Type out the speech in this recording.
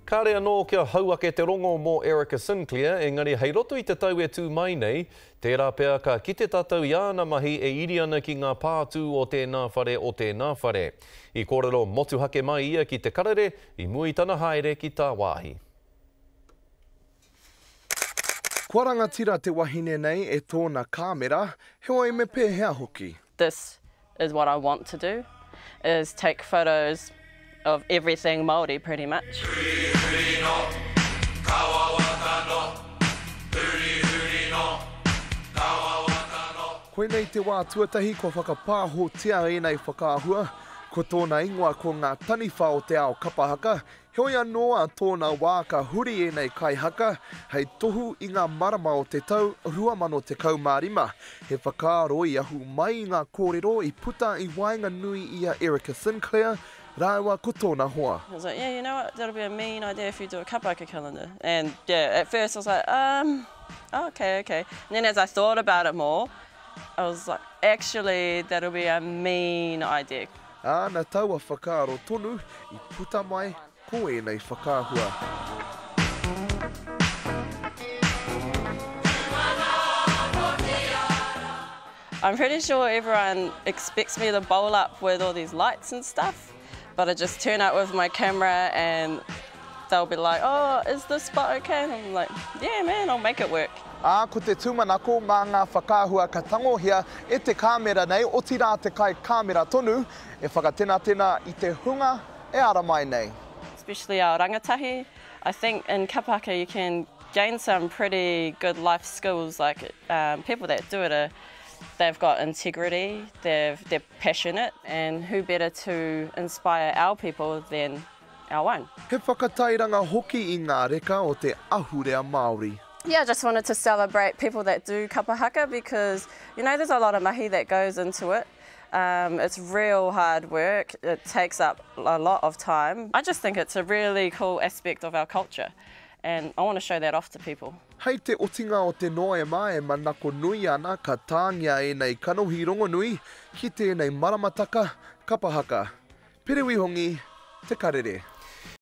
Ka rea no kia hauake te rongo mō Erica Sinclair, engari hei roto I te tau e tū mai nei, tērā pēr ka kite tātou I āna mahi e iri ana ki ngā pātū o tēnā whare. I kōrero motuhake mai ia ki te karere, I mui tana haere ki tā wāhi. Kua rangatira te wahine nei e tōna kāmera, heoi me pēhea hoki. This is what I want to do, is take photos of everything Māori pretty much. Koe nei te wā tuatahi ko whakapāhotia e nei whakaahua, ko tōna ingoa ko ngā taniwha o te ao kapahaka, heoi anoa tōna wā ka huri e nei kaihaka, hei tohu I ngā marama o te tau 2015. He whakaaro I ahu mai ngā kōrero I puta I wainga nui ia Erica Sinclair, Rāua ko tōna hoa. I was like, yeah, you know what, that'll be a mean idea if you do a kapahaka calendar. And yeah, at first I was like, oh, okay. And then as I thought about it more, I was like, actually, that'll be a mean idea. Āna taua whakaaro tonu I puta mai ko e nei whakaahua. I'm pretty sure everyone expects me to bowl up with all these lights and stuff. But I just turn up with my camera and they'll be like, oh, is this spot okay? And I'm like, yeah, man, I'll make it work. Ko te tūmanako mā ngā whakaahua ka tangohia e te kāmera nei, o tira te kai kāmera tonu, e whakatena I te hunga e ara mai nei. Especially our rangatahi. I think in kapahaka you can gain some pretty good life skills, like people that do it they've got integrity, they're passionate, and who better to inspire our people than our own. He whakatairanga hoki I ngā reka o te ahurea Māori. Yeah, I just wanted to celebrate people that do kapahaka because, you know, there's a lot of mahi that goes into it. It's real hard work, it takes up a lot of time. I just think it's a really cool aspect of our culture and I want to show that off to people. Hei te otinga o te noema e manako nui ana ka tāngia e nei kanohi rongo nui ki tēnei maramataka kapahaka. Perewihongi, te karere.